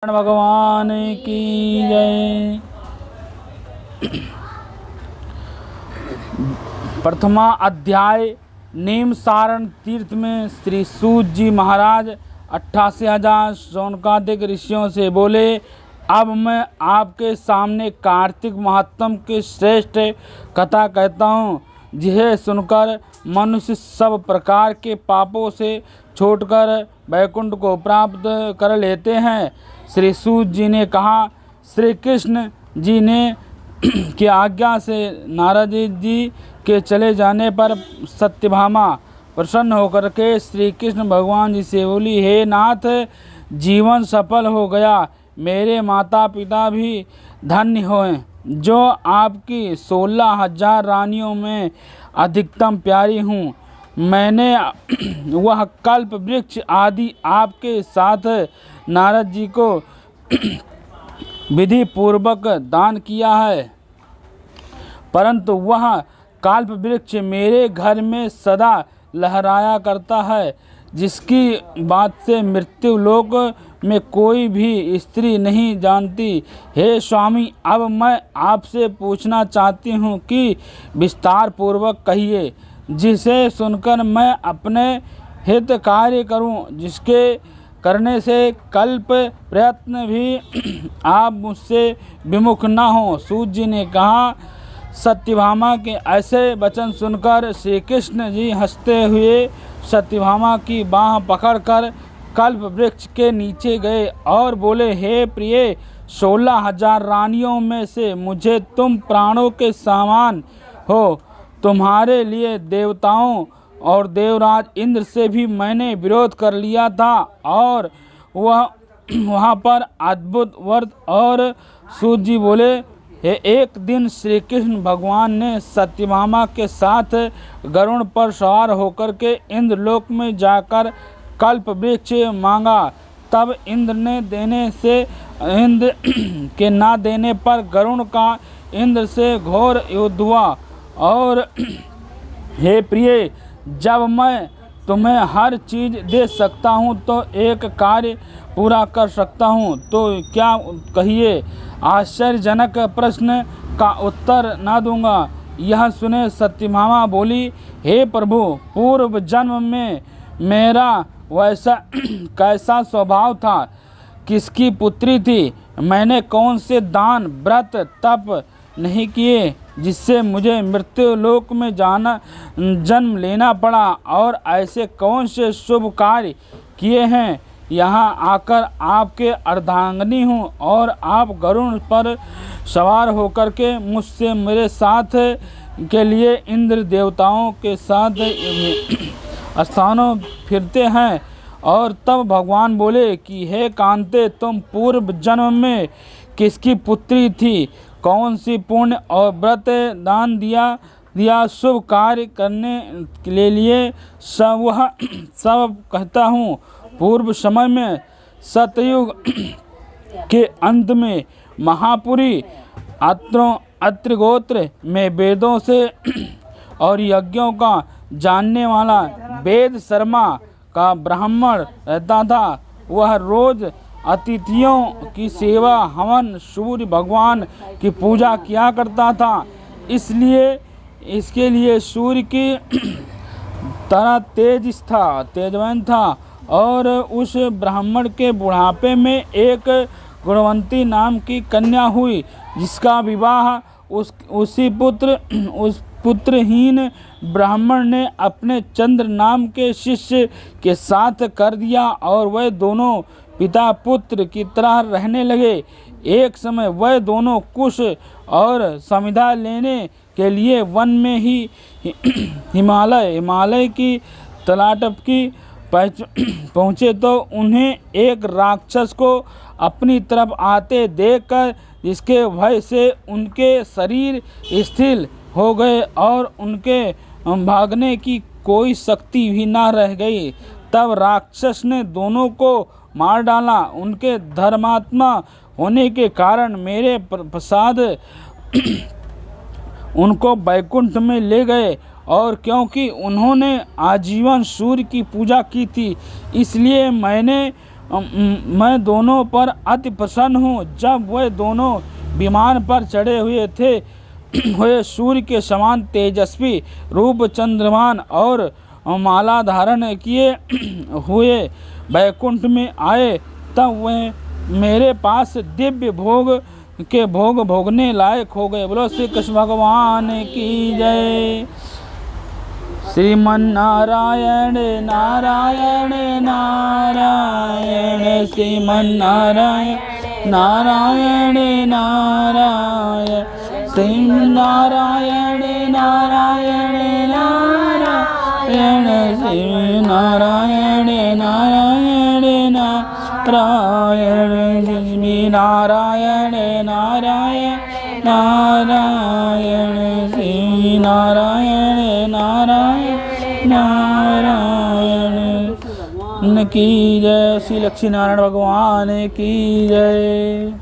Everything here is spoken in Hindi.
भगवान की जय। प्रथमा अध्याय। नीम सारण तीर्थ में श्री सूत जी महाराज 88,000 शौनकादिक ऋषियों से बोले, अब मैं आपके सामने कार्तिक महात्म की श्रेष्ठ कथा कहता हूँ, जिसे सुनकर मनुष्य सब प्रकार के पापों से छूटकर वैकुंठ को प्राप्त कर लेते हैं। श्री सूत जी ने कहा, श्री कृष्ण जी ने की आज्ञा से नारद जी के चले जाने पर सत्यभामा प्रसन्न होकर के श्री कृष्ण भगवान जी से बोली, हे नाथ, जीवन सफल हो गया। मेरे माता पिता भी धन्य हों, जो आपकी 16,000 रानियों में अधिकतम प्यारी हूँ। मैंने वह कल्प वृक्ष आदि आपके साथ नारद जी को विधि पूर्वक दान किया है, परंतु वह कल्प वृक्ष मेरे घर में सदा लहराया करता है, जिसकी बात से मृत्यु लोक में कोई भी स्त्री नहीं जानती। हे स्वामी, अब मैं आपसे पूछना चाहती हूँ कि विस्तार पूर्वक कहिए, जिसे सुनकर मैं अपने हित कार्य करूँ, जिसके करने से कल्प प्रयत्न भी आप मुझसे विमुख न हो। सूत जी ने कहा, सत्यभामा के ऐसे वचन सुनकर श्री कृष्ण जी हंसते हुए सत्यभामा की बाँह पकड़कर कल्प वृक्ष के नीचे गए और बोले, हे प्रिय, 16,000 रानियों में से मुझे तुम प्राणों के समान हो। तुम्हारे लिए देवताओं और देवराज इंद्र से भी मैंने विरोध कर लिया था और वहाँ पर अद्भुत व्रत। और सूत जी बोले, एक दिन श्री कृष्ण भगवान ने सत्यभामा के साथ गरुड़ पर सवार होकर के इंद्रलोक में जाकर कल्प वृक्ष मांगा। तब इंद्र के ना देने पर गरुड़ का इंद्र से घोर युद्ध हुआ। और हे प्रिय, जब मैं तुम्हें हर चीज़ दे सकता हूँ तो एक कार्य पूरा कर सकता हूँ तो क्या, कहिए। आश्चर्यजनक प्रश्न का उत्तर न दूंगा। यह सुने सत्यभामा बोली, हे प्रभु, पूर्व जन्म में मेरा वैसा कैसा स्वभाव था, किसकी पुत्री थी, मैंने कौन से दान व्रत तप नहीं किए जिससे मुझे मृत्यु लोक में जन्म लेना पड़ा, और ऐसे कौन से शुभ कार्य किए हैं, यहाँ आकर आपके अर्धांगिनी हूँ और आप गरुड़ पर सवार होकर के मुझसे मेरे साथ के लिए इंद्र देवताओं के साथ स्थानों फिरते हैं। और तब भगवान बोले कि हे कांते, तुम पूर्व जन्म में किसकी पुत्री थी, कौन सी पुण्य और व्रत दान दिया शुभ कार्य करने के लिए सब कहता हूँ। पूर्व समय में सतयुग के अंत में महापुरी अत्रिगोत्र में वेदों से और यज्ञों का जानने वाला वेद शर्मा का ब्राह्मण रहता था। वह रोज अतिथियों की सेवा, हवन, सूर्य भगवान की पूजा किया करता था। इसके लिए सूर्य की तरह तेजवान था। और उस ब्राह्मण के बुढ़ापे में एक गुणवंती नाम की कन्या हुई, जिसका विवाह उस पुत्रहीन ब्राह्मण ने अपने चंद्र नाम के शिष्य के साथ कर दिया और वह दोनों पिता पुत्र की तरह रहने लगे। एक समय वह दोनों कुश और समिधा लेने के लिए वन में ही हिमालय की तलाटप की पहुँचे तो उन्हें एक राक्षस को अपनी तरफ आते देखकर, जिसके भय से उनके शरीर स्थिर हो गए और उनके भागने की कोई शक्ति भी न रह गई। तब राक्षस ने दोनों को मार डाला। उनके धर्मात्मा होने के कारण मेरे प्रसाद उनको वैकुंठ में ले गए, और क्योंकि उन्होंने आजीवन सूर्य की पूजा की थी, इसलिए मैंने मैं दोनों पर अति प्रसन्न हूँ। जब वे दोनों विमान पर चढ़े हुए थे, हुए सूर्य के समान तेजस्वी रूप चंद्रमान और माला धारण किए हुए वैकुंठ में आए, तब वे मेरे पास दिव्य भोग के भोग भोगने लायक हो गए। बोलो श्री कृष्ण भगवान की जय। श्रीमन्नारायण नारायण नारायण, श्रीमन्नारायण नारायण नारायण, श्रीनारायण नारायण नारायण, श्रीनारायण नारायण नारायण, श्रीनारायण नारायण नारायण, श्रीनारायण नारायण नारायण की जय। श्री लक्ष्मी नारायण भगवान की जय।